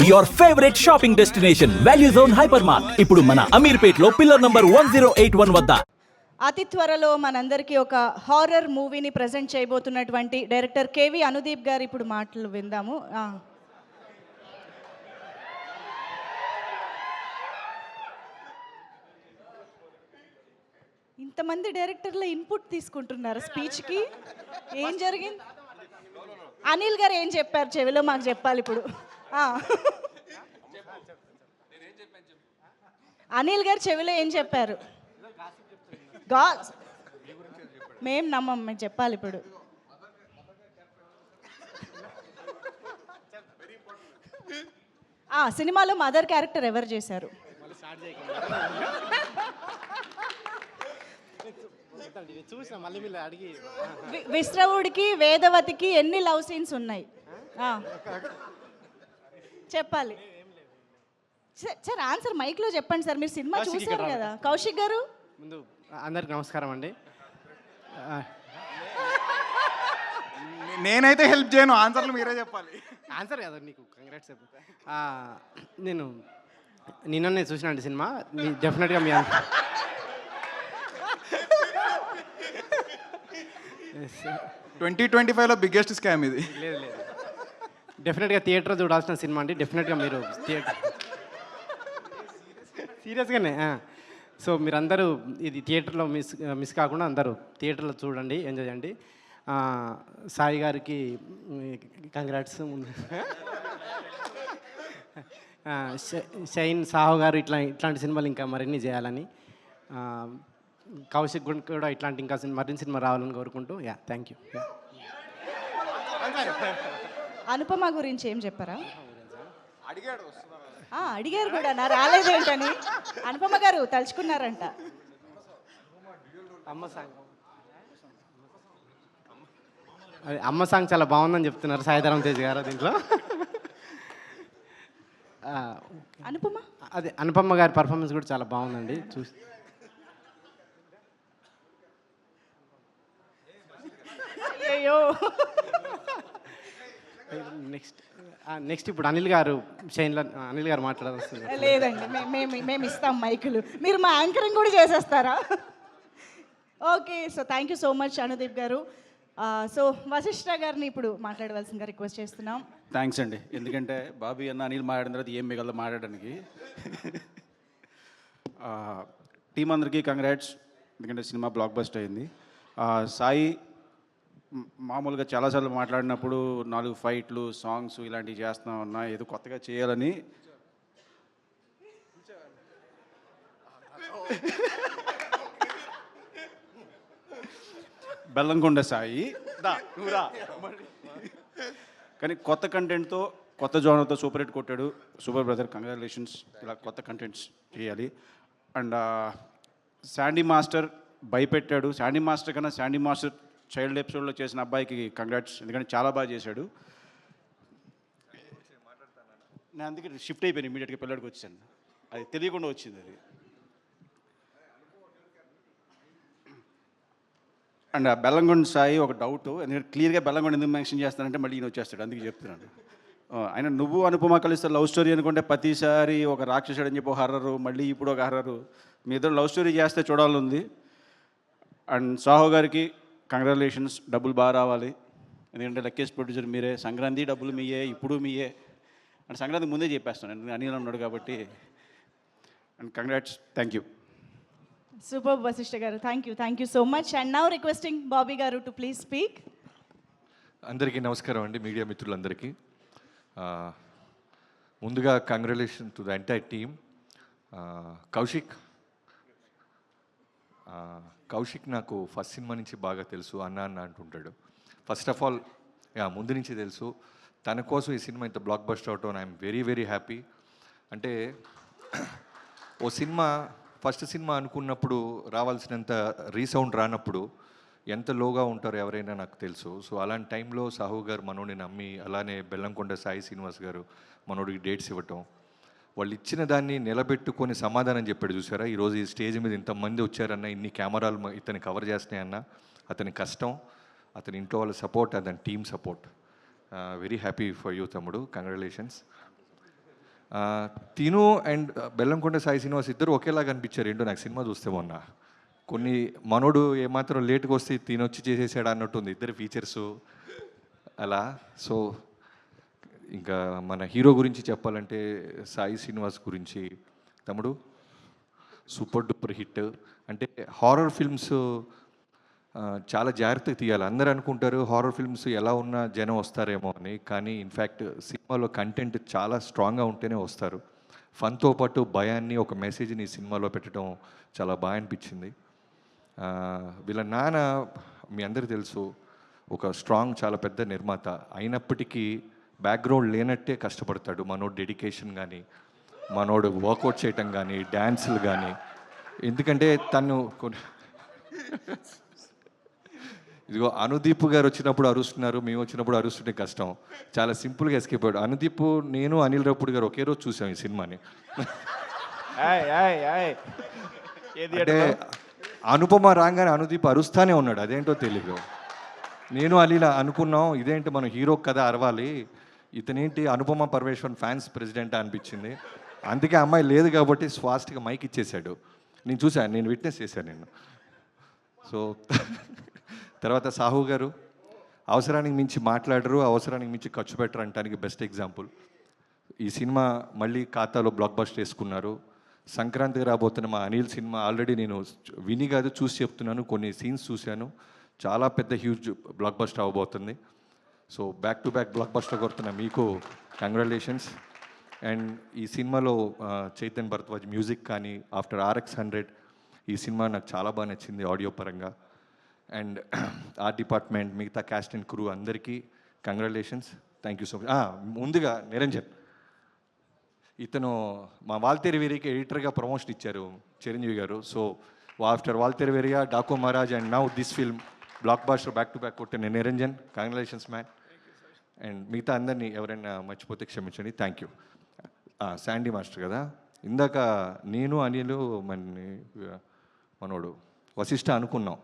your favorite shopping destination, Value Zone Hypermart. ఇప్పుడు మన అమీర్పేట్లో pillar number 1081 వద్ద. అతి త్వరలో మనందరికీ ఒక హారర్ మూవీని ప్రజెంట్ చేయబోతున్నటువంటి డైరెక్టర్ కేవి అనుదీప్ గారు ఇప్పుడు మాటలు విందాము. ఇంతమంది డైరెక్టర్ల ఇన్పుట్ తీసుకుంటున్నారు స్పీచ్కి. ఏం జరిగింది? అనిల్ గారు ఏం చెప్పారు చెవిలో మాకు చెప్పాలి ఇప్పుడు. అనిల్ గారు చెవిలో ఏం చెప్పారు? మేం నమ్మం, మేము చెప్పాలి ఇప్పుడు. సినిమాలో మదర్ క్యారెక్టర్ ఎవరు చేశారు? విశ్రవుడికి వేదవతికి ఎన్ని లవ్ సీన్స్ ఉన్నాయి చెప్పాలి సార్. ఆన్సర్ మైక్లో చెప్పండి సార్, మీరు సినిమా చూసారు కదా. కౌశిక్ గారు ముందు అందరికి నమస్కారం అండి. నేనైతే హెల్ప్ చేయను, ఆన్సర్లు మీరే చెప్పాలి. ఆన్సర్ కదా నీకు, కంగ్రాట్స్ చెప్పు. నేను నిన్ననే చూసినండి సినిమా. డెఫినెట్గా మీ 2025లో బిగ్గెస్ట్ స్కామ్ ఇది. లేదు లేదు, డెఫినెట్గా థియేటర్ చూడాల్సిన సినిమా అండి. డెఫినెట్గా మీరు థియేటర్ సీరియస్గానే. సో మీరందరూ ఇది థియేటర్లో మిస్ కాకుండా అందరూ థియేటర్లో చూడండి, ఎంజాయ్ చేయండి. సాయి గారికి కంగ్రాట్స్. ముందు షైన్ సాహు గారు ఇట్లాంటి సినిమాలు ఇంకా మరిన్ని చేయాలని, కౌశిక్ కూడా ఇట్లాంటి ఇంకా మరిన్ని సినిమా రావాలని కోరుకుంటూ థ్యాంక్ యూ. అనుపమ గురించి ఏం చెప్పారా? అడిగారు కూడా, నా రాలేదేంటని. అనుపమ గారు తలుచుకున్నారంట. అమ్మ సాంగ్ చాలా బాగుందని చెప్తున్నారు సాయిధరం తేజ్ గారు దీంట్లో. అనుపమ అదే అనుపమ గారి పర్ఫార్మెన్స్ కూడా చాలా బాగుందండి. చూసి అయ్యో. నెక్స్ట్ ఇప్పుడు అనిల్ గారు అనిల్ గారు మాట్లాడాల్సింది. లేదండి, మేము ఇస్తాం మైకులు, మీరు మా యాంకరింగ్ కూడా చేసేస్తారా? Okay, so thank you so much Anudeep garu. So Vashishtha గారిని ఇప్పుడు మాట్లాడవలసిందిగా రిక్వెస్ట్ చేస్తున్నాం. థ్యాంక్స్ అండి, ఎందుకంటే బాబీ అన్న అనిల్ మాట్లాడిన తర్వాత ఏం మిగలదు మాట్లాడడానికి. టీం అందరికీ కంగ్రాట్స్, ఎందుకంటే సినిమా బ్లాక్ బస్టర్ అయింది. సాయి మామూలుగా చాలాసార్లు మాట్లాడినప్పుడు 4 ఫైట్లు, సాంగ్స్ ఇలాంటివి చేస్తున్నాం అన్నా, ఏదో కొత్తగా చేయాలని. బెల్లంకొండ సాయి కానీ కొత్త కంటెంట్తో, కొత్త జోనర్తో సూపర్ హిట్ కొట్టాడు. Super brother, congratulations. ఇలా కొత్త కంటెంట్స్ చేయాలి. అండ్ శాండీ మాస్టర్ భయపెట్టాడు. శాండీ మాస్టర్ కన్నా శాండీ మాస్టర్ చైల్డ్ ఎపిసోడ్లో చేసిన అబ్బాయికి కంగ్రాట్స్, ఎందుకంటే చాలా బాగా చేశాడు. నేను అందుకే షిఫ్ట్ అయిపోయాను, ఇమీడియట్గా పిల్లడికి వచ్చాను. అది తెలియకుండా వచ్చింది అది. అండ్ బెల్లంకొండ సాయి ఒక డౌట్, ఎందుకంటే క్లియర్గా బెల్లంకొండ ఎందుకు మెన్షన్ చేస్తానంటే మళ్ళీ ఈయన వచ్చేస్తాడు, అందుకే చెప్తున్నాను. ఆయన నువ్వు అనుపమ కలిస్తే లవ్ స్టోరీ అనుకుంటే ప్రతిసారి ఒక రాక్షసుడు అని చెప్పి ఒక హర్రరు, మళ్ళీ ఇప్పుడు ఒక హర్రరు. మీ ఇద్దరు లవ్ స్టోరీ చేస్తే చూడాలని ఉంది. అండ్ సాహు గారికి కంగ్రాచులేషన్స్, డబ్బులు బాగా రావాలి, ఎందుకంటే లక్కీస్ ప్రొడ్యూసర్ మీరే. సంక్రాంతి డబ్బులు మీయే, ఇప్పుడు మీయే. అండ్ సంక్రాంతి ముందే చెప్పేస్తాను, ఎందుకంటే అనిల్ ఉన్నాడు కాబట్టి. And congrats, thank you. Super Vassishta garu, thank you so much. And now requesting Bobby garu to please speak. అందరికీ నమస్కారం అండి, మీడియా మిత్రులందరికీ. ముందుగా congratulation to the entire team. Kaushik నాకు ఫస్ట్ సినిమా నుంచి బాగా తెలుసు, అన్న అన్న అంటుంటాడు. ఫస్ట్ ఆఫ్ ఆల్ ముందు నుంచి తెలుసు. తన కోసం ఈ సినిమా ఇంత బ్లాక్ బస్టర్ అవటం ఐఎమ్ వెరీ వెరీ హ్యాపీ. అంటే ఓ సినిమా ఫస్ట్ సినిమా అనుకున్నప్పుడు రావాల్సినంత రీసౌండ్ రానప్పుడు ఎంత లోగా ఉంటారో ఎవరైనా నాకు తెలుసు. సో అలాంటి టైంలో సాహు గారు మనోడిని నమ్మి, అలానే బెల్లంకొండ సాయి శ్రీనివాస్ గారు మనోడికి డేట్స్ ఇవ్వటం, వాళ్ళు ఇచ్చిన దాన్ని నిలబెట్టుకొని సమాధానం చెప్పాడు. చూసారా, ఈరోజు ఈ స్టేజ్ మీద ఇంతమంది వచ్చారన్న, ఇన్ని కెమెరాలు ఇతన్ని కవర్ చేస్తున్నాయన్న, అతని కష్టం, అతని ఇంట్లో వాళ్ళ సపోర్ట్, అతని team support. Very happy for you తమ్ముడు, కంగ్రాచులేషన్స్. తిను అండ్ బెల్లంకొండ సాయి శ్రీనివాస్ ఇద్దరు ఒకేలాగా అనిపించారు ఏంటో నాకు సినిమా చూస్తే మొన్న. కొన్ని మనోడు ఏమాత్రం లేట్గా వస్తే తినొచ్చి చేసేసాడు అన్నట్టుంది ఇద్దరు ఫీచర్సు అలా. సో ఇంకా మన హీరో గురించి చెప్పాలంటే సాయి శ్రీనివాస్ గురించి తమ్ముడు సూపర్ డూపర్ హిట్. అంటే హారర్ ఫిల్మ్స్ చాలా జాగ్రత్తగా తీయాలి. అందరూ అనుకుంటారు హారర్ ఫిల్మ్స్ ఎలా ఉన్నా జనం వస్తారేమో అని, కానీ ఇన్ఫ్యాక్ట్ సినిమాలో కంటెంట్ చాలా స్ట్రాంగ్గా ఉంటేనే వస్తారు. ఫన్తో పాటు భయాన్ని ఒక మెసేజ్ని ఈ సినిమాలో పెట్టడం చాలా బాగా అనిపించింది. వీళ్ళ నాన్న మీ అందరికీ తెలుసు ఒక స్ట్రాంగ్ చాలా పెద్ద నిర్మాత అయినప్పటికీ బ్యాక్గ్రౌండ్ లేనట్టే కష్టపడతాడు. మనోడు డెడికేషన్ కానీ మనోడు వర్కౌట్ చేయటం కానీ డ్యాన్సులు కానీ. ఎందుకంటే తను ఇదిగో అనుదీప్ గారు వచ్చినప్పుడు అరుస్తున్నారు, మేము వచ్చినప్పుడు అరుస్తుంటే కష్టం. చాలా సింపుల్గా ఎస్కేప్ అయ్యాడు అనుదీప్. నేను అనిల్ రావుపూడి గారు ఒకే రోజు చూసాం ఈ సినిమాని. అంటే అనుపమ రాగానే అనుదీప్ అరుస్తానే ఉన్నాడు, అదేంటో తెలియదు. నేను అలీలా అనుకున్నాం ఇదేంటి మనం హీరో కదా అరవాలి, ఇతనేంటి అనుపమ పరమేశ్వరన్ ఫ్యాన్స్ ప్రెసిడెంట్ అనిపించింది. అందుకే అమ్మాయి లేదు కాబట్టి ఫాస్ట్గా మైక్ ఇచ్చేసాడు. నేను చూశాను, నేను విట్నెస్ చేశాను నేను. సో తర్వాత సాహు గారు అవసరానికి మించి మాట్లాడరు, అవసరానికి మించి ఖర్చు పెట్టరు అంటానికి బెస్ట్ ఎగ్జాంపుల్. ఈ సినిమా మళ్ళీ ఖాతాలో బ్లాక్ బస్టర్ వేసుకున్నారు. సంక్రాంతికి రాబోతున్న మా అనిల్ సినిమా ఆల్రెడీ నేను విని కాదు చూసి చెప్తున్నాను, కొన్ని సీన్స్ చూశాను, చాలా పెద్ద హ్యూజ్ బ్లాక్ బస్టర్ అవ్వబోతుంది. So back to back blockbuster కొడుతున్న మీకు కంగ్రాచులేషన్స్. అండ్ ఈ సినిమాలో చైతన్ భరద్వాజ్ మ్యూజిక్ కానీ ఆఫ్టర్ RX100 ఈ సినిమా నాకు చాలా బాగా నచ్చింది ఆడియో పరంగా. అండ్ ఆర్ట్ డిపార్ట్మెంట్ మిగతా క్యాస్ట్ అండ్ క్రూ అందరికీ congratulations, thank you so much. ముందుగా నిరంజన్, ఇతను మా వాల్తేరు వేరియకి ఎడిటర్గా ప్రమోషన్ ఇచ్చారు Chiranjeevi garu. So after Waltair Veerayya, Daaku Maharaaj and now this film blockbuster back to back కొట్టిన నిరంజన్, కంగ్రాచులేషన్స్ మ్యాన్. అండ్ మిగతా అందరినీ ఎవరైనా మర్చిపోతే క్షమించండి, థ్యాంక్ యూ. శాండీ మాస్టర్ కదా, ఇందాక నేను అనిలు మనోడు వశిష్ఠ అనుకున్నాం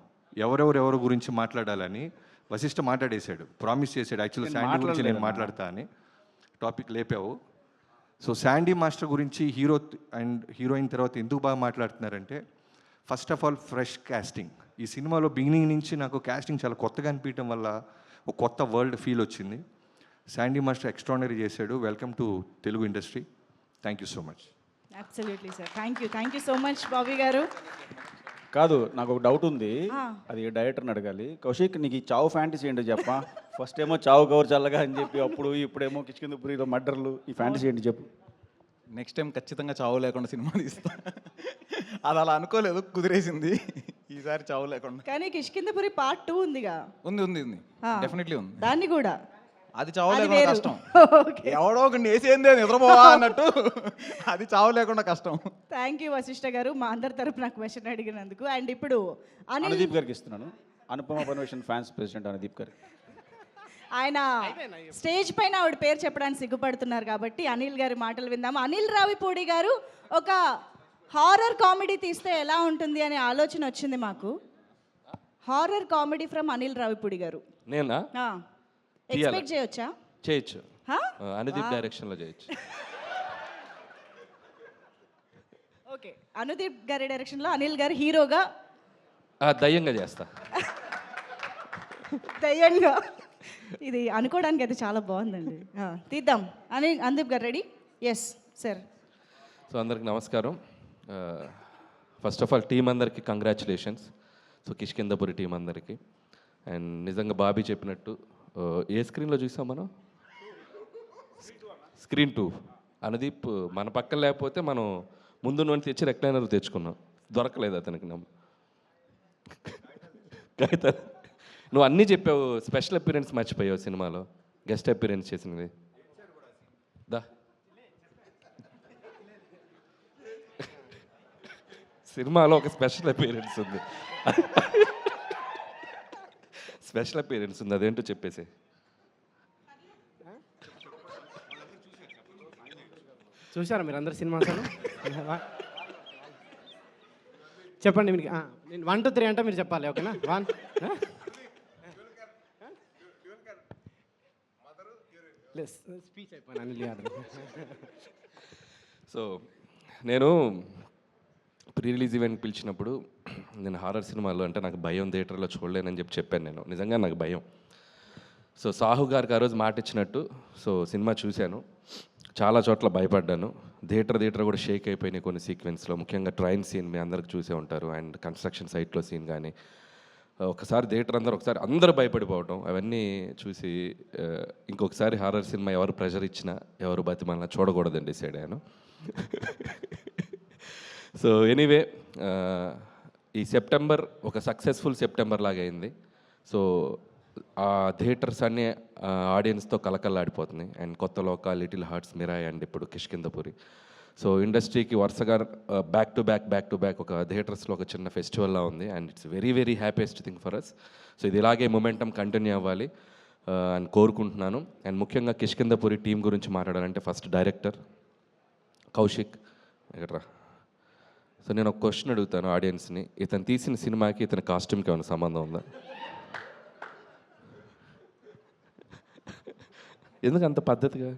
ఎవరెవరు గురించి మాట్లాడాలని. వశిష్ఠ మాట్లాడేశాడు, ప్రామిస్ చేశాడు యాక్చువల్లీ శాండీ గురించి నేను మాట్లాడతా అని. టాపిక్ లేపావు. సో శాండీ మాస్టర్ గురించి హీరో అండ్ హీరోయిన్ తర్వాత ఎందుకు బాగా మాట్లాడుతున్నారంటే, first of all fresh casting. ఈ సినిమాలో బిగినింగ్ నుంచి నాకు కాస్టింగ్ చాలా కొత్తగా అనిపించడం వల్ల ఒక కొత్త వరల్డ్ ఫీల్ వచ్చింది. శాండీ మాస్టర్ ఎక్స్ట్రాడినరీ చేశాడు. Welcome to Telugu industry, thank you so much. Absolutely sir, thank you so much Bobby గారు. కాదు, నాకు ఒక డౌట్ ఉంది, అది డైరెక్టర్ని అడగాలి. కౌశిక్, నీకు ఈ చావు ఫ్యాంటసీ ఏంటో చెప్పా. ఫస్ట్ ఏమో చావు కవర్ చల్లగా అని చెప్పి, ఇప్పుడేమో కిష్కిందపురిలో మర్డర్లు, ఈ ఫ్యాంటసీ ఏంటి చెప్పు. నెక్స్ట్ టైం ఖచ్చితంగా చావు లేకుండా సినిమా తీస్తా. అది అలా అనుకోలేదు, కుదిరేసింది. ఈసారి చావు లేకుండా. కానీ కిష్కిందపురి పార్ట్ 2 ఉందిగా. ఉంది డెఫినెట్లీ ఉంది. దాన్ని కూడా అది చావు లేకుండా వేరు. కష్టం. Okay. ఎవడో ఒక వేసేందే నిద్రపోవా అన్నట్టు, అది చావు లేకుండా కష్టం. థ్యాంక్ యూ వశిష్ఠ గారు, మా అందరి తరపున క్వశ్చన్ అడిగినందుకు. అండ్ ఇప్పుడు అనుదీప్ గారికి ఇస్తున్నాను. అనుపమ పరమేశ్వరన్ ఫ్యాన్స్ ప్రెసిడెంట్ అనుదీప్ గారు. ఆయన స్టేజ్ పైన ఆవిడ పేరు చెప్పడానికి సిగ్గుపడుతున్నారు కాబట్టి అనిల్ గారి మాటలు విందాము. అనిల్ రావిపూడి గారు ఒక హారర్ కామెడీ తీస్తే ఎలా ఉంటుంది అనే ఆలోచన వచ్చింది మాకు. Horror comedy from Anil Ravipudi గారు. నేనా? ఎక్స్పెక్ట్ చేయొచ్చా? చేయొచ్చు, అనుదీప్ డైరెక్షన్లో చేయొచ్చు. ఓకే, అనుదీప్ గారి డైరెక్షన్లో అనిల్ గారు హీరోగా దయ్యంగా చేస్తా. దయ్యంగా, ఇది అనుకోవడానికి అయితే చాలా బాగుందండి. తీద్దాం. అనుదీప్ గారు రెడీ? Yes sir. సో అందరికి నమస్కారం. ఫస్ట్ ఆఫ్ ఆల్ టీం అందరికి కంగ్రాచులేషన్స్. సో కిష్కిందపురి టీం అందరికి. అండ్ నిజంగా బాబీ చెప్పినట్టు ఏ స్క్రీన్లో చూసాం మనం? స్క్రీన్ 2. అనుదీప్ మన పక్కన లేకపోతే మనం ముందు నుండి తెచ్చి రెక్లైనర్ తెచ్చుకున్నాం, దొరకలేదు అతనికి. నువ్వు అన్నీ చెప్పావు, స్పెషల్ అపిరెన్స్ మర్చిపోయావు సినిమాలో, గెస్ట్ అపిరెన్స్ చేసినది. దా సినిమాలో ఒక స్పెషల్ అపిరెన్స్ ఉంది, స్పెషల్ అపిరెన్స్ ఉంది, అదేంటో చెప్పేసి. చూసారా మీరు అందరు సినిమా అసలు? చెప్పండి మీకు. నేను 1 2 3 అంటే మీరు చెప్పాలి, ఓకేనా? 1 స్పీచ్ అయిపోయినా. సో నేను ప్రీ రిలీజ్ ఈవెంట్ పిలిచినప్పుడు నేను హారర్ సినిమాలు అంటే నాకు భయం, థియేటర్లో చూడలేనని చెప్పాను. నేను నిజంగా నాకు భయం. సో సాహు గారికి ఆ రోజు మాట ఇచ్చినట్టు సో సినిమా చూశాను, చాలా చోట్ల భయపడ్డాను. థియేటర్ కూడా షేక్ అయిపోయినాయి కొన్ని సీక్వెన్స్లో, ముఖ్యంగా ట్రైన్ సీన్ మీ అందరికి చూసే ఉంటారు, అండ్ కన్స్ట్రక్షన్ సైట్లో సీన్ కానీ ఒకసారి థియేటర్ అందరూ భయపడిపోవటం అవన్నీ చూసి ఇంకొకసారి హారర్ సినిమా ఎవరు ప్రెషర్ ఇచ్చినా ఎవరు బతిమాలినా చూడకూడదని డిసైడ్ అయ్యాను. సో ఎనీవే ఈ సెప్టెంబర్ ఒక సక్సెస్ఫుల్ సెప్టెంబర్ లాగా అయింది. సో ఆ థియేటర్స్ అన్నీ ఆడియన్స్తో కలకల్లాడిపోతున్నాయి. అండ్ కొత్త లోక, లిటిల్ హార్ట్స్, మిరాయ్ అండ్ ఇప్పుడు కిష్కింధపురి. సో ఇండస్ట్రీకి వరుసగా బ్యాక్ టు బ్యాక్ ఒక థియేటర్స్లో ఒక చిన్న ఫెస్టివల్లా ఉంది. And it's very very happiest thing for us. So ఇది ఇలాగే మొమెంటం కంటిన్యూ అవ్వాలి అని కోరుకుంటున్నాను. అండ్ ముఖ్యంగా కిష్కింధపురి టీం గురించి మాట్లాడాలంటే ఫస్ట్ డైరెక్టర్ కౌశిక్ ఇక్కడ. సో నేను ఒక క్వశ్చన్ అడుగుతాను ఆడియన్స్ని, ఇతను తీసిన సినిమాకి ఇతని కాస్ట్యూమ్కి ఏమైనా సంబంధం ఉందా? ఎందుకు అంత పద్ధతిగా?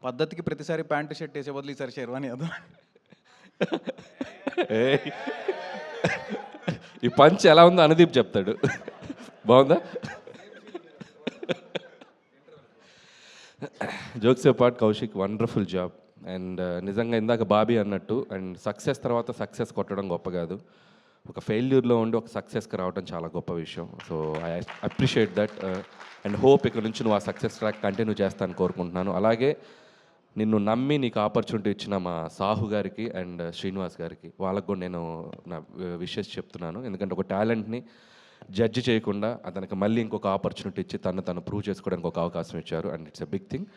పద్ధతికి ప్రతిసారి ప్యాంటు షర్ట్ వేసే బదులు ఈసారి షెర్వాణి అదా. ఈ పంచ్ ఎలా ఉందో అనుదీప్ చెప్తాడు. బాగుందా? Jokes part Kaushik wonderful job. And నిజంగా ఇందాక బాబీ అన్నట్టు, అండ్ సక్సెస్ తర్వాత సక్సెస్ కొట్టడం గొప్ప కాదు, ఒక ఫెయిల్యూర్లో ఉండి ఒక సక్సెస్కి రావడం చాలా గొప్ప విషయం. So I appreciate that and hope ఇక్కడ నుంచి నువ్వు ఆ సక్సెస్ ట్రాక్ కంటిన్యూ చేస్తాను కోరుకుంటున్నాను. అలాగే నిన్ను నమ్మి నీకు ఆపర్చునిటీ ఇచ్చిన మా సాహు గారికి అండ్ శ్రీనివాస్ గారికి, వాళ్ళకు కూడా నేను నా విషెస్ చెప్తున్నాను. ఎందుకంటే ఒక టాలెంట్ని జడ్జి చేయకుండా అతనికి మళ్ళీ ఇంకొక ఆపర్చునిటీ ఇచ్చి తను ప్రూవ్ చేసుకోవడానికి ఒక అవకాశం ఇచ్చారు. And it's a big thing.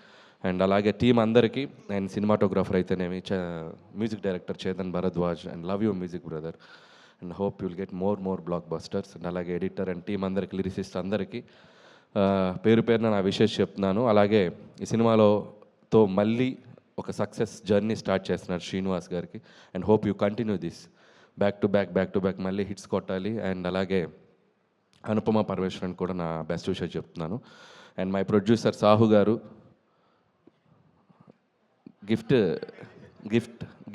And అలాగే టీం అందరికీ, అండ్ సినిమాటోగ్రాఫర్ అయితేనేమి, music director Chetan Bharadwaj, and love you music brother, and hope you'll get more blockbusters. And అలాగే ఎడిటర్ అండ్ టీం అందరికీ, లిరిసిస్ట్ అందరికీ పేరున నా విషెస్ చెప్తున్నాను. అలాగే ఈ సినిమాతో మళ్ళీ ఒక సక్సెస్ జర్నీ స్టార్ట్ చేస్తున్నారు శ్రీనివాస్ గారికి. And hope you continue this back to back మళ్ళీ హిట్స్ కొట్టాలి. అండ్ అలాగే అనుపమ పరమేశ్వరన్ కూడా నా బెస్ట్ విషెస్ చెప్తున్నాను. అండ్ మై ప్రొడ్యూసర్ సాహు గారు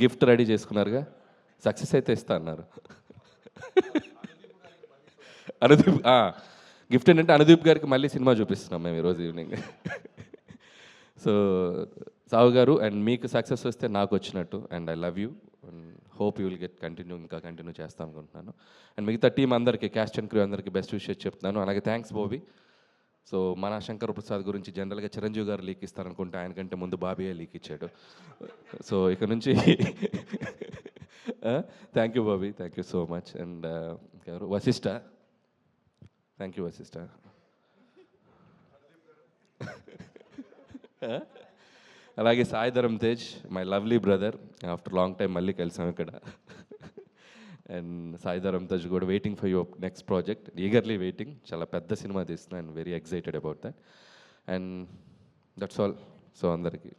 గిఫ్ట్ రెడీ చేసుకున్నారుగా, సక్సెస్ అయితే ఇస్తా అన్నారు. అనుదీప్ గిఫ్ట్ ఏంటంటే అనుదీప్ గారికి మళ్ళీ సినిమా చూపిస్తున్నాం మేము ఈరోజు ఈవినింగ్. సో సాహు గారు, అండ్ మీకు సక్సెస్ వస్తే నాకు వచ్చినట్టు. And I love you and hope you will get continue చేస్తాను అనుకుంటున్నాను. అండ్ మిగతా టీం అందరికీ, క్యాస్ట్ అండ్ క్రూ అందరికీ బెస్ట్ విషెస్ చెప్తున్నాను. అలాగే థ్యాంక్స్ బాబీ. సో మన శంకర్ ప్రసాద్ గురించి జనరల్గా చిరంజీవి గారు లీక్ ఇస్తారనుకుంటే ఆయనకంటే ముందు బాబీయే లీక్ ఇచ్చాడు. సో ఇక నుంచి thank you Bobby, thank you so much. And ఎవరు వశిష్ట, థ్యాంక్ యూ వశిష్ట. అలాగే Sai Dharam Tej, my lovely brother, after long time మళ్ళీ కలిసాం ఇక్కడ. అండ్ సాయిధరం తేజ్ కూడా waiting for your next project, eagerly waiting. చాలా పెద్ద సినిమా తీస్తున్నాను, and very excited about that. And that's all. So అందరికీ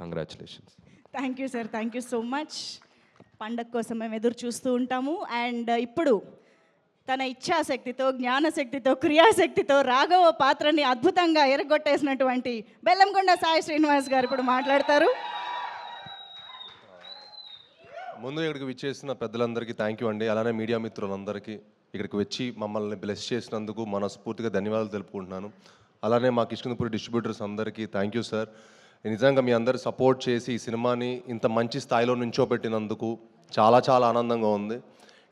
congratulations. Thank you sir, thank you so much. పండగ కోసం మేము ఎదురు చూస్తూ ఉంటాము. అండ్ ఇప్పుడు తన ఇచ్ఛాశక్తితో, జ్ఞానశక్తితో, క్రియాశక్తితో రాఘవ పాత్రని అద్భుతంగా ఎరగొట్టేసినటువంటి బెల్లంకొండ సాయి శ్రీనివాస్ గారు ఇప్పుడు మాట్లాడతారు. ముందు ఇక్కడికి విచ్చేసిన పెద్దలందరికీ థ్యాంక్ యూ అండి. అలానే మీడియా మిత్రులందరికీ ఇక్కడికి వచ్చి మమ్మల్ని బ్లెస్ చేసినందుకు మనస్ఫూర్తిగా ధన్యవాదాలు తెలుపుకుంటున్నాను. అలానే మా కిష్కింధపురి డిస్ట్రిబ్యూటర్స్ అందరికీ థ్యాంక్ యూ సార్. నిజంగా మీ అందరు సపోర్ట్ చేసి ఈ సినిమాని ఇంత మంచి స్థాయిలో నుంచోబెట్టినందుకు చాలా చాలా ఆనందంగా ఉంది.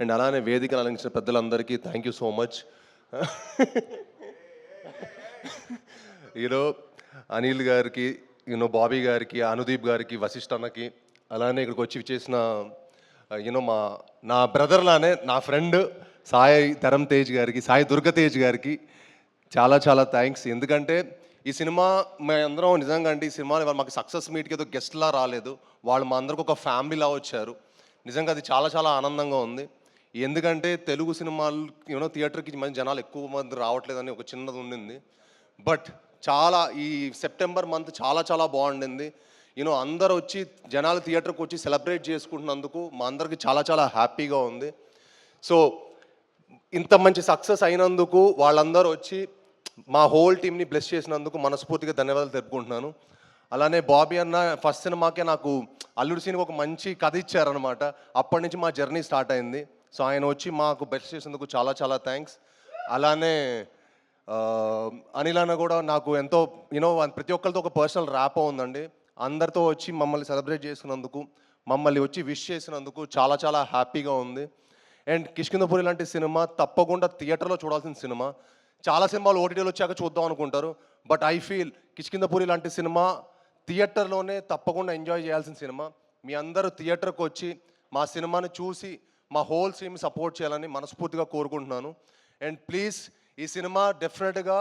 అండ్ అలానే వేదికను అలంకరించిన పెద్దలందరికీ thank you so much. Anil గారికి, బాబీ గారికి, అనుదీప్ గారికి, వశిష్ఠ అన్నకి, అలానే ఇక్కడికి వచ్చి చేసిన నా బ్రదర్ లానే నా ఫ్రెండ్ సాయి ధరం తేజ్ గారికి, సాయి దుర్గతేజ్ గారికి చాలా చాలా థ్యాంక్స్. ఎందుకంటే ఈ సినిమా మేమందరం నిజంగా అంటే ఈ సినిమా మాకు సక్సెస్ మీట్కి ఏదో గెస్ట్లా రాలేదు, వాళ్ళు మా అందరికి ఒక ఫ్యామిలీలా వచ్చారు. నిజంగా అది చాలా చాలా ఆనందంగా ఉంది. ఎందుకంటే తెలుగు సినిమాలు థియేటర్కి మంచి జనాలు ఎక్కువ మంది రావట్లేదని ఒక చిన్నది ఉండింది. బట్ చాలా ఈ సెప్టెంబర్ మంత్ చాలా చాలా బాగుండింది. అందరూ వచ్చి జనాలు థియేటర్కి వచ్చి సెలబ్రేట్ చేసుకుంటున్నందుకు మా అందరికి చాలా చాలా హ్యాపీగా ఉంది. సో ఇంత మంచి సక్సెస్ అయినందుకు వాళ్ళందరూ వచ్చి మా హోల్ టీమ్ని బ్లెస్ చేసినందుకు మనస్ఫూర్తిగా ధన్యవాదాలు తెలుపుకుంటున్నాను. అలానే బాబీ అన్న ఫస్ట్ సినిమాకే నాకు అల్లుడు సీన్కి ఒక మంచి కథ ఇచ్చారనమాట. అప్పటి నుంచి మా జర్నీ స్టార్ట్ అయింది. సో ఆయన వచ్చి మాకు బెస్ట్ చేసినందుకు చాలా చాలా థ్యాంక్స్. అలానే అనిల్ అన్న కూడా నాకు ఎంతో ప్రతి ఒక్కరితో ఒక పర్సనల్ ర్యాప్ ఉందండి. అందరితో వచ్చి మమ్మల్ని సెలబ్రేట్ చేసుకున్నందుకు, మమ్మల్ని వచ్చి విష్ చేసినందుకు చాలా చాలా హ్యాపీగా ఉంది. అండ్ కిష్కింధపురి లాంటి సినిమా తప్పకుండా థియేటర్లో చూడాల్సిన సినిమా. చాలా సినిమాలు ఓటీటీలో వచ్చాక చూద్దాం అనుకుంటారు, బట్ ఐ ఫీల్ కిష్కింధపురి లాంటి సినిమా థియేటర్లోనే తప్పకుండా ఎంజాయ్ చేయాల్సిన సినిమా. మీ అందరూ థియేటర్కి వచ్చి మా సినిమాని చూసి మా హోల్ టీమ్ సపోర్ట్ చేయాలని మనస్ఫూర్తిగా కోరుకుంటున్నాను. అండ్ ప్లీజ్ ఈ సినిమా డెఫినెట్గా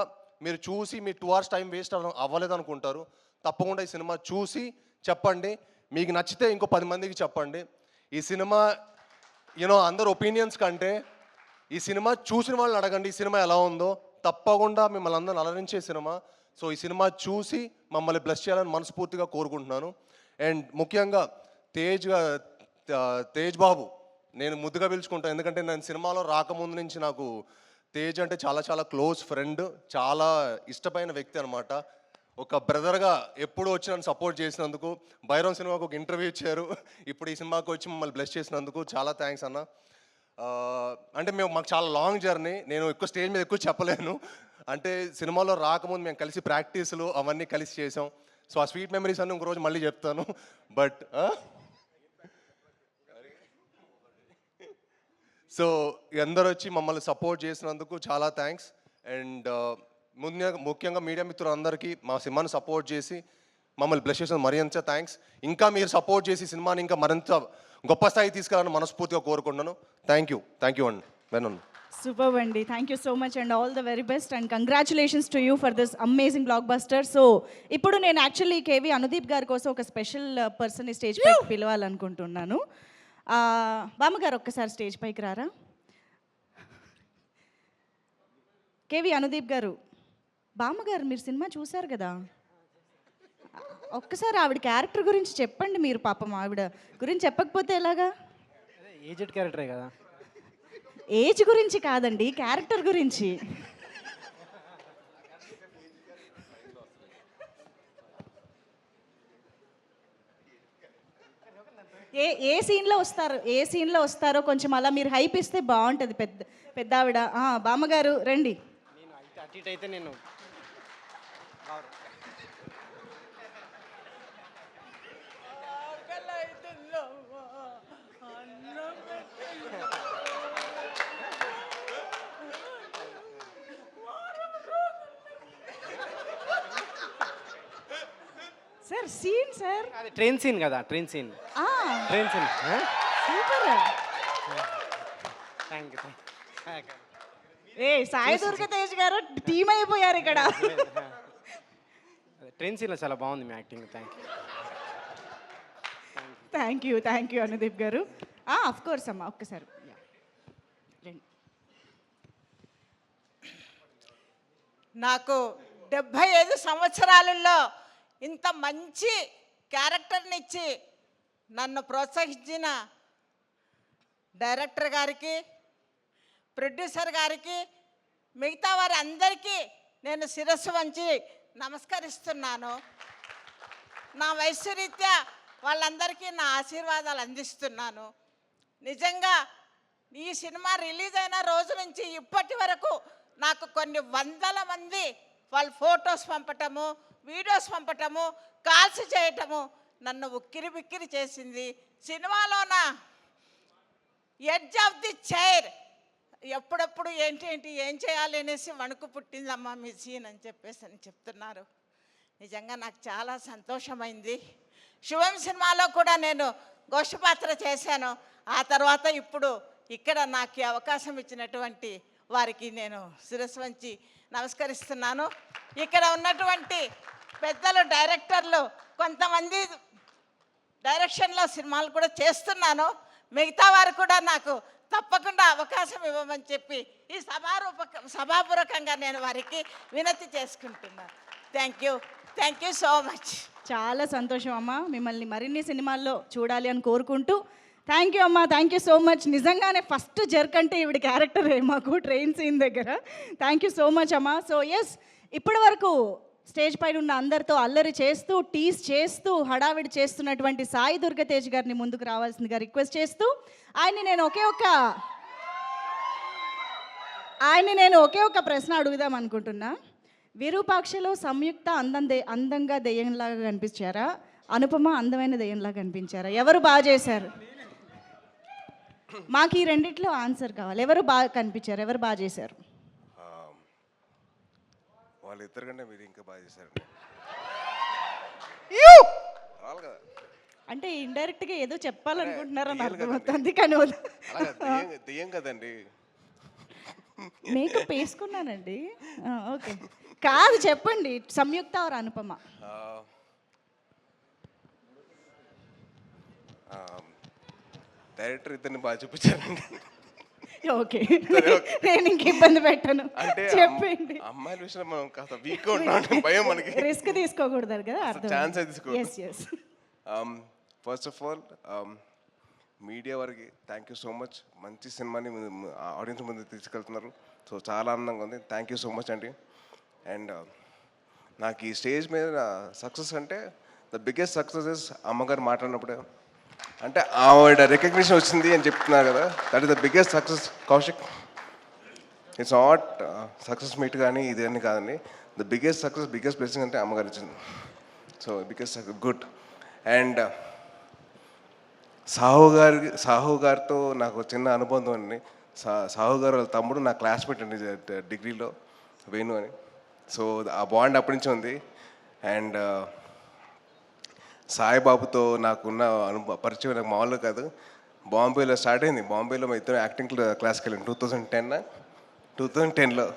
మీరు చూసి మీ 2 hours టైం వేస్ట్ అవ్వలేదు అనుకుంటారు. తప్పకుండా ఈ సినిమా చూసి చెప్పండి, మీకు నచ్చితే ఇంకో 10 మందికి చెప్పండి. ఈ సినిమా అందరు ఒపీనియన్స్ కంటే ఈ సినిమా చూసిన వాళ్ళని అడగండి ఈ సినిమా ఎలా ఉందో. తప్పకుండా మిమ్మల్ని అందరిని అలరించే సినిమా. సో ఈ సినిమా చూసి మమ్మల్ని బ్లెస్ చేయాలని మనస్ఫూర్తిగా కోరుకుంటున్నాను. అండ్ ముఖ్యంగా తేజ్ బాబు నేను ముద్దుగా పిలుచుకుంటాను, ఎందుకంటే నేను సినిమాలో రాకముందు నుంచి నాకు తేజ్ అంటే చాలా చాలా క్లోజ్ ఫ్రెండ్, చాలా ఇష్టమైన వ్యక్తి అనమాట. ఒక బ్రదర్గా ఎప్పుడు వచ్చి నన్ను సపోర్ట్ చేసినందుకు, భైరవ్ సినిమాకు ఒక ఇంటర్వ్యూ ఇచ్చారు, ఇప్పుడు ఈ సినిమాకి వచ్చి మమ్మల్ని బ్లెస్ చేసినందుకు చాలా థ్యాంక్స్ అన్న. అంటే మాకు చాలా లాంగ్ జర్నీ, నేను ఎక్కువ స్టేజ్ మీద ఎక్కువ చెప్పలేను. అంటే సినిమాలో రాకముందు మేము కలిసి ప్రాక్టీసులు అవన్నీ కలిసి చేసాం. సో ఆ స్వీట్ మెమరీస్ అన్నీ ఇంకో రోజు మళ్ళీ చెప్తాను. బట్ సో అందరూ వచ్చి మమ్మల్ని సపోర్ట్ చేసినందుకు చాలా థ్యాంక్స్. అండ్ ముఖ్యంగా మీడియా మిత్రులందరికీ మా సినిమాని సపోర్ట్ చేసి మమ్మల్ని బ్లెస్ చేసిన మరింత థ్యాంక్స్. ఇంకా మీరు సపోర్ట్ చేసి సినిమాని ఇంకా మరింత గొప్ప స్థాయి తీసుకురావాలని మనస్ఫూర్తిగా కోరుకుంటున్నాను. థ్యాంక్ యూ అండి. వెనన్ సూపర్ అండి, thank you so much and all the very best and congratulations to you for this amazing block buster. So ఇప్పుడు నేను యాక్చువల్లీ కేవి అనుదీప్ గారి కోసం ఒక స్పెషల్ పర్సన్ని స్టేజ్ పైకి పిలవాలనుకుంటున్నాను. బామ్మగారు ఒక్కసారి స్టేజ్ పైకి రారా. కేవి అనుదీప్ గారు, బామ్మగారు మీరు సినిమా చూశారు కదా, ఒక్కసారి ఆవిడ క్యారెక్టర్ గురించి చెప్పండి. మీరు పాపం ఆవిడ గురించి చెప్పకపోతే ఎలాగా? ఏజెడ్ క్యారెక్టరే కదా. ఏజ్ గురించి కాదండి, క్యారెక్టర్ గురించి. ఏ సీన్లో వస్తారో కొంచెం అలా మీరు హైప్ ఇస్తే బాగుంటుంది. పెద్ద ఆవిడ బామ్మగారు రండి. నేను అటు ఇటు అయితే నేను సార్ సీన్ సార్ అది ట్రైన్ సీన్ కదా, train scene super. Thank you. Sai Durga Tej గారు టీమ్ అయిపోయారు ఇక్కడ. ట్రైన్ సీన్లో చాలా బాగుంది మీ యాక్టింగ్. థ్యాంక్ యూ అనుదీప్ గారు. అఫ్ కోర్స్ అమ్మా, ఒక్కసారి రండి. నాకు 75 సంవత్సరాలలో ఇంత మంచి క్యారెక్టర్ని ఇచ్చి నన్ను ప్రోత్సహించిన డైరెక్టర్ గారికి, ప్రొడ్యూసర్ గారికి, మిగతా వారి అందరికీ నేను శిరస్సు వంచి నమస్కరిస్తున్నాను. నా వయస్సు రీత్యా వాళ్ళందరికీ నా ఆశీర్వాదాలు అందిస్తున్నాను. నిజంగా ఈ సినిమా రిలీజ్ అయిన రోజు నుంచి ఇప్పటి వరకు నాకు కొన్ని వందల మంది వాళ్ళు ఫొటోస్ పంపటము, వీడియోస్ పంపటము, కాల్స్ చేయటము నన్ను ఉక్కిరి బిక్కిరి చేసింది. సినిమాలోన ఎడ్జ్ ఆఫ్ ది చైర్ ఎప్పుడప్పుడు ఏం చేయాలి అనేసి వణుకు పుట్టిందమ్మా మీ సీన్ అని చెప్తున్నారు. నిజంగా నాకు చాలా సంతోషమైంది. శివం సినిమాలో కూడా నేను గోష్ఠ పాత్ర చేశాను. ఆ తర్వాత ఇప్పుడు ఇక్కడ నాకు ఈ అవకాశం ఇచ్చినటువంటి వారికి నేను శిరస్సు వంచి నమస్కరిస్తున్నాను. ఇక్కడ ఉన్నటువంటి పెద్దలు డైరెక్టర్లు కొంతమంది డైరెక్షన్లో సినిమాలు కూడా చేస్తున్నాను. మిగతా వారు కూడా నాకు తప్పకుండా అవకాశం ఇవ్వమని చెప్పి ఈ సభాపూర్వకంగా నేను వారికి వినతి చేసుకుంటున్నాను. Thank you so much. చాలా సంతోషం అమ్మా, మిమ్మల్ని మరిన్ని సినిమాల్లో చూడాలి అని కోరుకుంటూ. థ్యాంక్ యూ అమ్మా, థ్యాంక్ యూ సో మచ్. నిజంగానే ఫస్ట్ జర్క్ అంటే ఈవిడ క్యారెక్టరే మాకు ట్రైన్ సీన్ దగ్గర. థ్యాంక్ యూ సో మచ్ అమ్మా. సో ఎస్, ఇప్పటి వరకు స్టేజ్ పైన ఉన్న అందరితో అల్లరి చేస్తూ టీస్ చేస్తూ హడావిడి చేస్తున్నటువంటి సాయి దుర్గతేజ్ గారిని ముందుకు రావాల్సిందిగా రిక్వెస్ట్ చేస్తూ ఆయన్ని నేను ఒకే ఒక ప్రశ్న అడుగుదాం అనుకుంటున్నా. విరూపాక్షలో సంయుక్త అందంగా దెయ్యంలాగా కనిపించారా, అనుపమ అందమైన దెయ్యంలాగా కనిపించారా? ఎవరు బాగా చేశారు? మాకు ఈ రెండిట్లో ఆన్సర్ కావాలి. ఎవరు బాగా కనిపించారు, ఎవరు బాగా చేశారు? వాళ్ళిద్దరు కంటే మీరు ఇంకా బాగా చేశారండి. అంటే ఇండైరెక్ట్గా ఏదో చెప్పాలనుకుంటున్నారని అర్థమవుతుంది కానీ దెయ్యం కదండి. మేకప్ వేసుకున్నానండి. ఓకే, కాదు చెప్పండి, సంయుక్త ఆర్ అనుపమ? డైరెక్టర్ ఇద్దరిని బాగా చూపించారండి. ఓకే, నేను ఇంక ఇబ్బంది పెట్టను, అంటే చెప్పండి. అమ్మాయిల విషయంలో మనం కాస్త వీక్ ఉంటాం, భయం మనకి. రిస్క్ తీసుకోకూడదు కదా, ఛాన్స్ తీసుకో. ఫస్ట్ ఆఫ్ ఆల్ మీడియా వారికి థ్యాంక్ యూ సో మచ్. మంచి సినిమాని ఆడియన్స్ ముందు తీసుకెళ్తున్నారు. సో చాలా ఆనందంగా ఉంది. థ్యాంక్ యూ సో మచ్ అండి. అండ్ నాకు ఈ స్టేజ్ మీద సక్సెస్ అంటే ద బిగ్గెస్ట్ సక్సెస్ ఇస్ అమ్మగారు మాట్లాడినప్పుడే, అంటే ఆవిడ రికగ్నిషన్ వచ్చింది అని చెప్తున్నారు కదా, that is the biggest success Kaushik. It's not success meet కానీ ఇదేని కాదండి. The biggest success, biggest blessing అంటే అమ్మగారు ఇచ్చింది. So biggest good. And Sahu గారితో నాకు చిన్న అనుబంధం అండి. సాహు గారు వాళ్ళ తమ్ముడు నా క్లాస్మేట్ అండి డిగ్రీలో, వేణు అని. సో ఆ బాండ్ అప్పటి నుంచి ఉంది. అండ్ సాయిబాబుతో నాకున్న పరిచయం నాకు మామూలుగా కాదు. బాంబేలో స్టార్ట్ అయింది. బాంబేలో మా ఇద్దరు యాక్టింగ్ క్లాస్కి వెళ్ళాను 2010లో.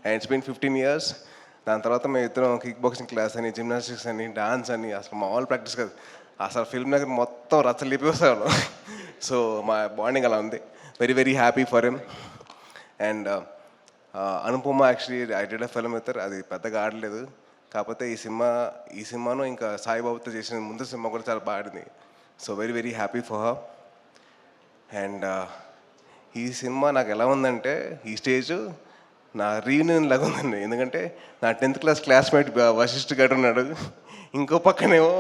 And it's been 15 years. దాని తర్వాత మేము ఇద్దరం కిక్ బాక్సింగ్ క్లాస్ అని, జిమ్నాస్టిక్స్ అని, డాన్స్ అని, అసలు మామూలు ప్రాక్టీస్ కాదు. అసలు ఫిల్మ్ దగ్గర మొత్తం రచ్చలిపిస్తాను. సో మా బాండింగ్ అలా ఉంది. Very very happy for him. And Anupama actually I did a film with her. అది పెద్దగా ఆడలేదు, కాకపోతే ఈ సినిమాను ఇంకా సాయిబాబుతో చేసిన ముందు సినిమా కూడా చాలా బాగుంది. So very very happy for her. And ఈ సినిమా నాకు ఎలా ఉందంటే, ఈ స్టేజ్ నా రీయూనియన్ లాగా ఉందండి. ఎందుకంటే నా 10th క్లాస్ క్లాస్మేట్ వశిష్ఠ గారు ఉన్నాడు, ఇంకో పక్కనేమో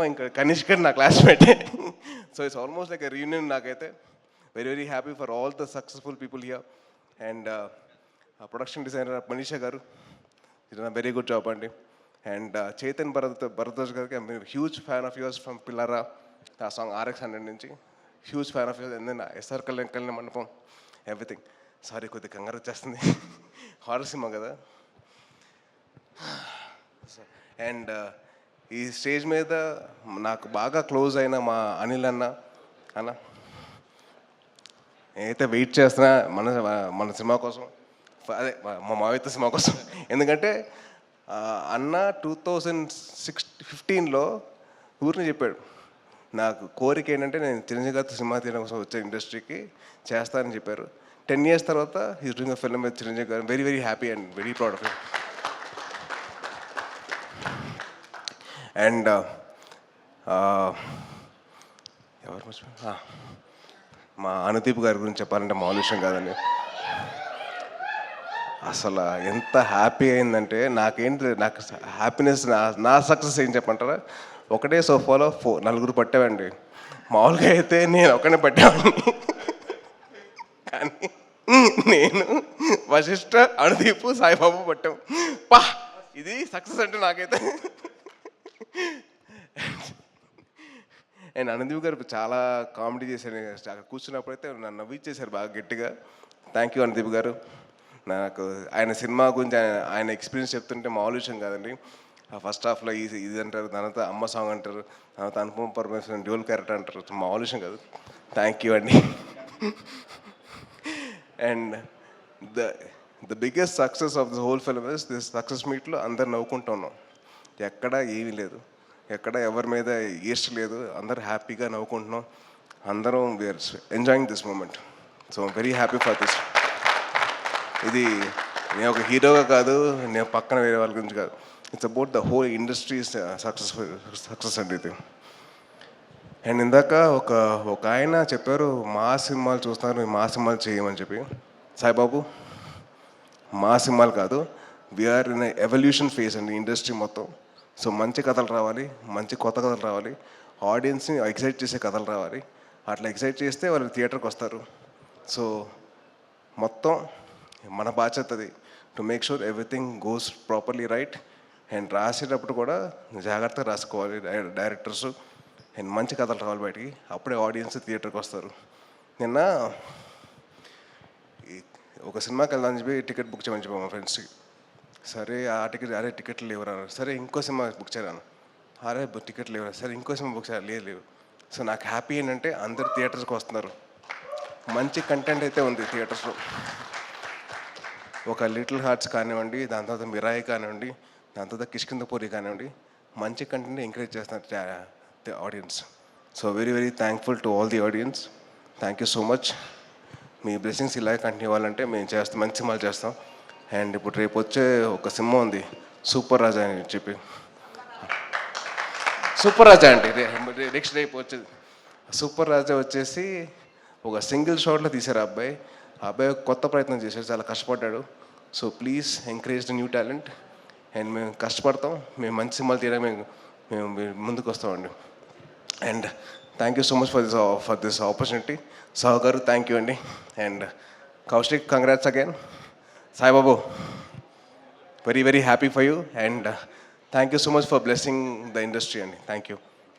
ఇంకా కనిష్క్ గారు నా క్లాస్మేటే. So it's almost like a reunion నాకైతే. Very very happy for all the successful people here. And production designer Manisha garu, ఇది నా వెరీ గుడ్ జాబ్ అండి. అండ్ చైతన్ భరద్వాజ్ గారికి I'm huge fan of yours from Pillaraa, ఆ సాంగ్ RX100 నుంచి huge fan of yours. And then SR Kalyana Mandapam, everything. Sorry, కొద్దిగా కంగారు వచ్చేస్తుంది, horror సినిమా కదా. అండ్ ఈ స్టేజ్ మీద నాకు బాగా క్లోజ్ అయిన మా అనిల్ అన్న నేనైతే వెయిట్ చేస్తున్నా మన సినిమా కోసం, అదే మా మావిత సినిమా కోసం. ఎందుకంటే అన్న 2015లో ఊరిని చెప్పాడు, నాకు కోరిక ఏంటంటే నేను చిరంజీవి గారితో సినిమా తీయడం కోసం వచ్చే ఇండస్ట్రీకి చేస్తానని చెప్పారు. 10 years తర్వాత he's doing a film with Chiranjeevi garu. Very very happy and very proud of him. And ఎవరు మర్చిపోయారు, మా అనుదీప్ గారి గురించి చెప్పాలంటే మామూలు విషయం కాదండి. అసలు ఎంత హ్యాపీ అయిందంటే, నాకు హ్యాపీనెస్, నా సక్సెస్ ఏం చెప్పంటారా, ఒకటే సోఫాలో 4 పట్టామండి. మామూలుగా అయితే నేను ఒకనే పట్టామండి, కానీ నేను వశిష్ఠ, అనుదీప్, సాయిబాబు పట్టాం. పా, ఇది సక్సెస్ అంటే నాకైతే. అండ్ అనుదీప్ గారు చాలా కామెడీ చేశారు. అక్కడ కూర్చున్నప్పుడైతే నన్ను నవ్విచ్చేశారు బాగా గట్టిగా. థ్యాంక్ యూ అనుదీప్ గారు. నాకు ఆయన సినిమా గురించి ఆయన ఎక్స్పీరియన్స్ చెప్తుంటే మామూలు విషయం కాదండి. ఫస్ట్ హాఫ్లో ఇది అంటారు, తర్వాత అమ్మ సాంగ్ అంటారు, తర్వాత అనుపమ పరమేశ్వరన్ డ్యూల్ క్యారెక్టర్ అంటారు. మామూలు విషయం కాదు. థ్యాంక్ యూ అండి. And the biggest success of the whole film is this success మీట్లో అందరు నవ్వుకుంటూ ఉన్నాం. ఎక్కడ ఏమీ లేదు, ఎక్కడ ఎవరి మీద ఈస్ట్ లేదు, అందరు హ్యాపీగా నవ్వుకుంటున్నాం. అందరం we're enjoying this moment. So very happy for this. ఇది నేను ఒక హీరోగా కాదు, నేను పక్కన వేరే వాళ్ళ గురించి కాదు, it's about the whole industry success అండి ఇది. అండ్ ఇందాక ఒక ఆయన చెప్పారు, మా సినిమాలు చూస్తారు, మా సినిమాలు చేయమని చెప్పి. సాయిబాబు, మా సినిమాలు కాదు, వీఆర్ ఇన్ ఎవల్యూషన్ ఫేజ్ అండి ఇండస్ట్రీ మొత్తం. సో మంచి కథలు రావాలి, మంచి కొత్త కథలు రావాలి, ఆడియన్స్ని ఎక్సైట్ చేసే కథలు రావాలి. అట్లా ఎక్సైట్ చేస్తే వాళ్ళు థియేటర్కి వస్తారు. సో మొత్తం మన బాధ్యత అది to make sure everything goes properly right. And రాసేటప్పుడు కూడా జాగ్రత్తగా రాసుకోవాలి డైరెక్టర్స్. అండ్ మంచి కథలు రావాలి బయటికి, అప్పుడే ఆడియన్స్ థియేటర్కి వస్తారు. నిన్న ఒక సినిమాకి వెళ్దామని చెప్పి టికెట్ బుక్ చేయమని చెప్పాము మా ఫ్రెండ్స్కి. సరే ఆ టికెట్, అరే టికెట్లు లేవురా, సరే ఇంకో సినిమా బుక్ చేయరాను, అరే టికెట్లు లేవురా, సరే ఇంకో సినిమా బుక్ చేయాలి, లేవు. సో నాకు హ్యాపీ ఏంటంటే అందరు థియేటర్స్కి వస్తున్నారు, మంచి కంటెంట్ అయితే ఉంది థియేటర్స్లో. ఒక లిటిల్ హార్ట్స్ కానివ్వండి, దాని తర్వాత మిరాయి కానివ్వండి, దాని తర్వాత కిష్కిందపూరి కానివ్వండి, మంచి కంటెంట్ ఎంకరేజ్ చేస్తున్నారు audience. So very very thankful to all the audience. Thank you so much. Me blessings ఇలాగే కంటిన్యూ అవ్వాలంటే మేము చేస్తాం, మంచి సినిమాలు చేస్తాం. అండ్ ఇప్పుడు రేపు వచ్చే ఒక సినిమా ఉంది సూపర్ రాజా అని చెప్పి, సూపర్ రాజా అండి నెక్స్ట్ రేపు వచ్చేది. సూపర్ రాజా వచ్చేసి ఒక సింగిల్ షాట్లో తీశారు ఆ అబ్బాయి కొత్త ప్రయత్నం చేశాడు, చాలా కష్టపడ్డాడు. So please encourage the new talent. And మేము కష్టపడతాం, మేము మంచి సినిమాలు తీయడానికి మేము ముందుకు వస్తామండి. And thank you so much for this opportunity. Sahu garu thank you అండి. And Kaushik congrats again. Saibabu very very happy for you. And thank you so much for blessing the industry అండి. Thank you.